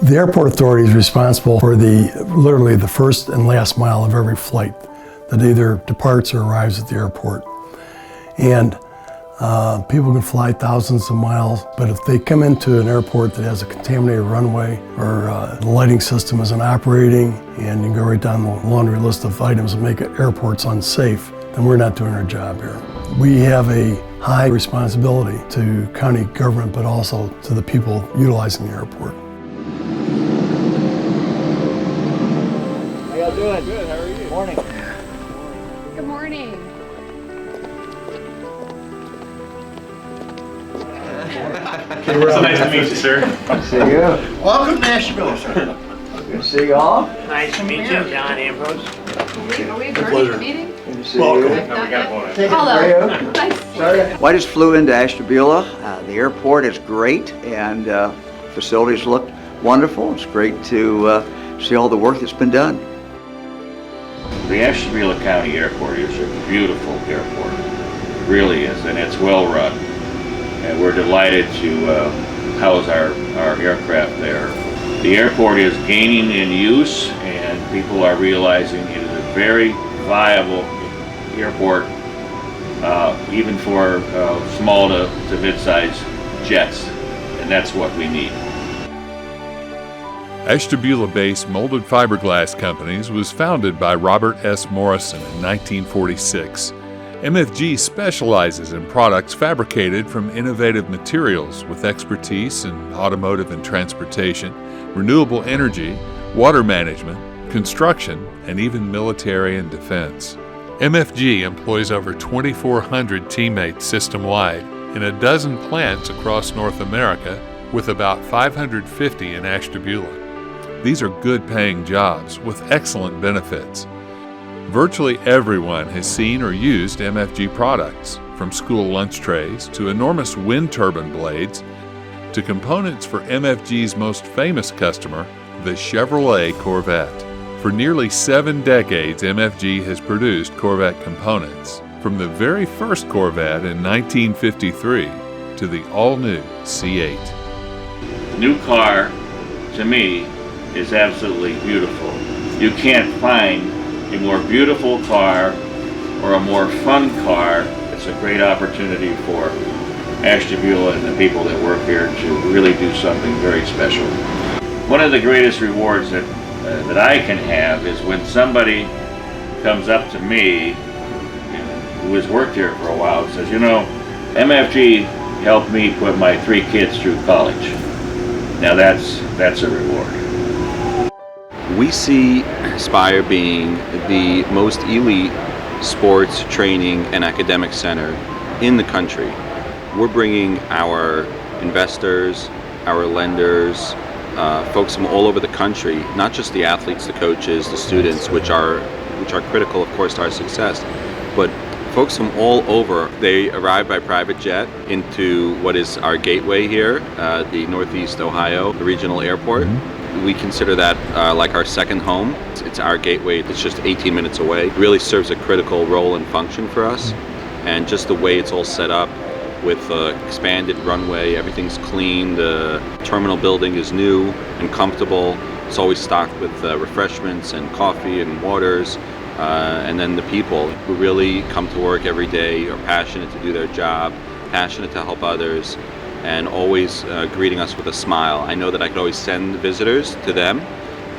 The airport authority is responsible for literally the first and last mile of every flight that either departs or arrives at the airport. And people can fly thousands of miles, but if they come into an airport that has a contaminated runway or the lighting system isn't operating, and you can go right down the laundry list of items that make airports unsafe, then we're not doing our job here. We have a high responsibility to county government, but also to the people utilizing the airport. How y'all doing? Good, how are you? Morning. Good morning. So nice to meet you, sir. Good to see you. Welcome to Asheville, sir. Good to see you all. Nice to meet you, John Ambrose. Are we adjourning the meeting? Good to see Welcome. you. No, we got a vote. Take it Hello. for you. Nice to see you. Well, I just flew into Ashtabula. The airport is great, and facilities look wonderful. It's great to see all the work that's been done. The Ashtabula County Airport is a beautiful airport. It really is, and it's well run. And we're delighted to house our aircraft there. The airport is gaining in use, and people are realizing it is a very viable airport, even for small to mid-sized jets, and that's what we need. Ashtabula-based Molded Fiberglass Companies was founded by Robert S. Morrison in 1946. MFG specializes in products fabricated from innovative materials with expertise in automotive and transportation, renewable energy, water management, construction, and even military and defense. MFG employs over 2,400 teammates system-wide in a dozen plants across North America, with about 550 in Ashtabula. These are good-paying jobs with excellent benefits. Virtually everyone has seen or used MFG products, from school lunch trays to enormous wind turbine blades to components for MFG's most famous customer, the Chevrolet Corvette. For nearly 7 decades, MFG has produced Corvette components, from the very first Corvette in 1953 to the all-new C8. The new car, to me, is absolutely beautiful. You can't find a more beautiful car or a more fun car. It's a great opportunity for Ashtabula and the people that work here to really do something very special. One of the greatest rewards that I can have is when somebody comes up to me who has worked here for a while and says, you know, MFG helped me put my 3 kids through college. Now that's a reward. We see Spire being the most elite sports, training, and academic center in the country. We're bringing our investors, our lenders, folks from all over the country, not just the athletes, the coaches, the students, which are critical, of course, to our success, but folks from all over. They arrive by private jet into what is our gateway here, the Northeast Ohio Regional Airport. Mm-hmm. We consider that like our second home. It's our gateway. It's just 18 minutes away. It really serves a critical role and function for us. And just the way it's all set up with expanded runway, everything's clean, the terminal building is new and comfortable. It's always stocked with refreshments and coffee and waters. And then the people who really come to work every day are passionate to do their job, passionate to help others, and always greeting us with a smile. I know that I could always send visitors to them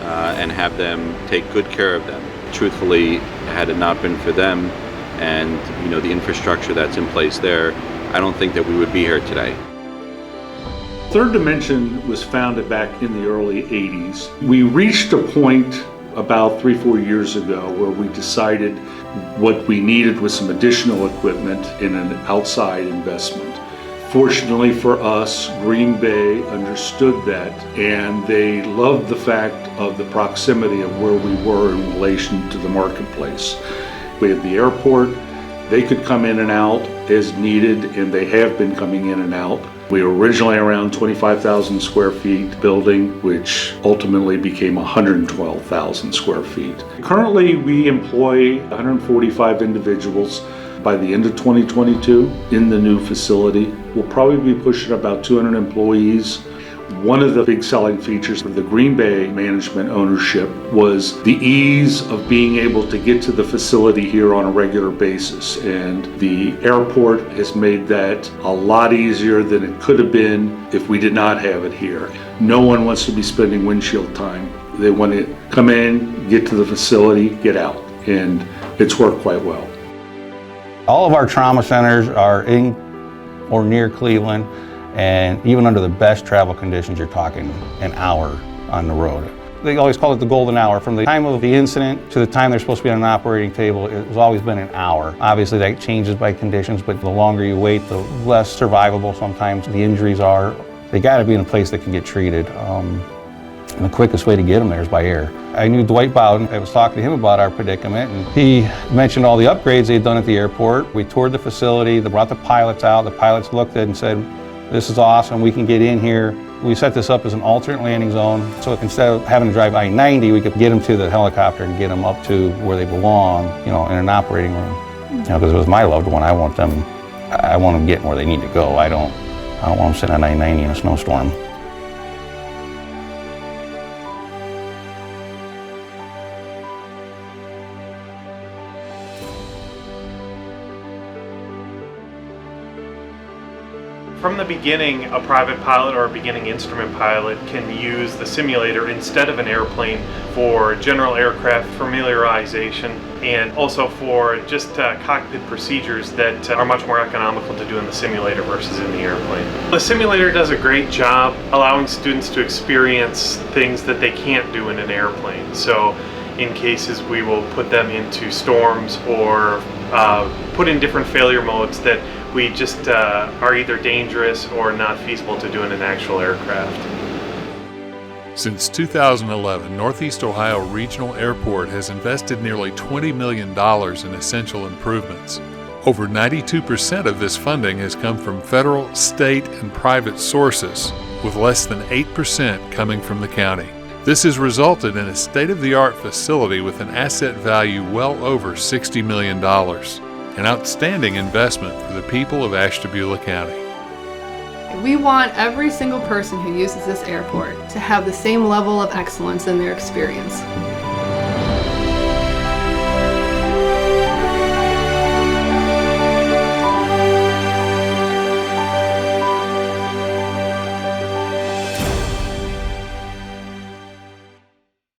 and have them take good care of them. Truthfully, had it not been for them and the infrastructure that's in place there, I don't think that we would be here today. Third Dimension was founded back in the early 80s. We reached a point about 3-4 years ago where we decided what we needed was some additional equipment and an outside investment. Fortunately for us, Green Bay understood that, and they loved the fact of the proximity of where we were in relation to the marketplace. We had the airport. They could come in and out as needed, and they have been coming in and out. We were originally around 25,000 square feet building, which ultimately became 112,000 square feet. Currently, we employ 145 individuals. By the end of 2022, in the new facility, we'll probably be pushing about 200 employees. One of the big selling features of the Green Bay management ownership was the ease of being able to get to the facility here on a regular basis. And the airport has made that a lot easier than it could have been if we did not have it here. No one wants to be spending windshield time. They want to come in, get to the facility, get out. And it's worked quite well. All of our trauma centers are in or near Cleveland, and even under the best travel conditions, you're talking an hour on the road. They always call it the golden hour. From the time of the incident to the time they're supposed to be on an operating table, it's always been an hour. Obviously that changes by conditions, but the longer you wait, the less survivable sometimes the injuries are. They gotta be in a place that can get treated. And the quickest way to get them there is by air. I knew Dwight Bowden. I was talking to him about our predicament, and he mentioned all the upgrades they'd done at the airport. We toured the facility, they brought the pilots out. The pilots looked at it and said, this is awesome, we can get in here. We set this up as an alternate landing zone, so instead of having to drive I-90, we could get them to the helicopter and get them up to where they belong, in an operating room. Because it was my loved one, I want them getting where they need to go. I don't want them sitting on I-90 in a snowstorm. From the beginning, a private pilot or a beginning instrument pilot can use the simulator instead of an airplane for general aircraft familiarization and also for just cockpit procedures that are much more economical to do in the simulator versus in the airplane. The simulator does a great job allowing students to experience things that they can't do in an airplane. So in cases we will put them into storms or put in different failure modes that we just are either dangerous or not feasible to do in an actual aircraft. Since 2011, Northeast Ohio Regional Airport has invested nearly $20 million in essential improvements. Over 92% of this funding has come from federal, state, and private sources, with less than 8% coming from the county. This has resulted in a state-of-the-art facility with an asset value well over $60 million. An outstanding investment for the people of Ashtabula County. We want every single person who uses this airport to have the same level of excellence in their experience.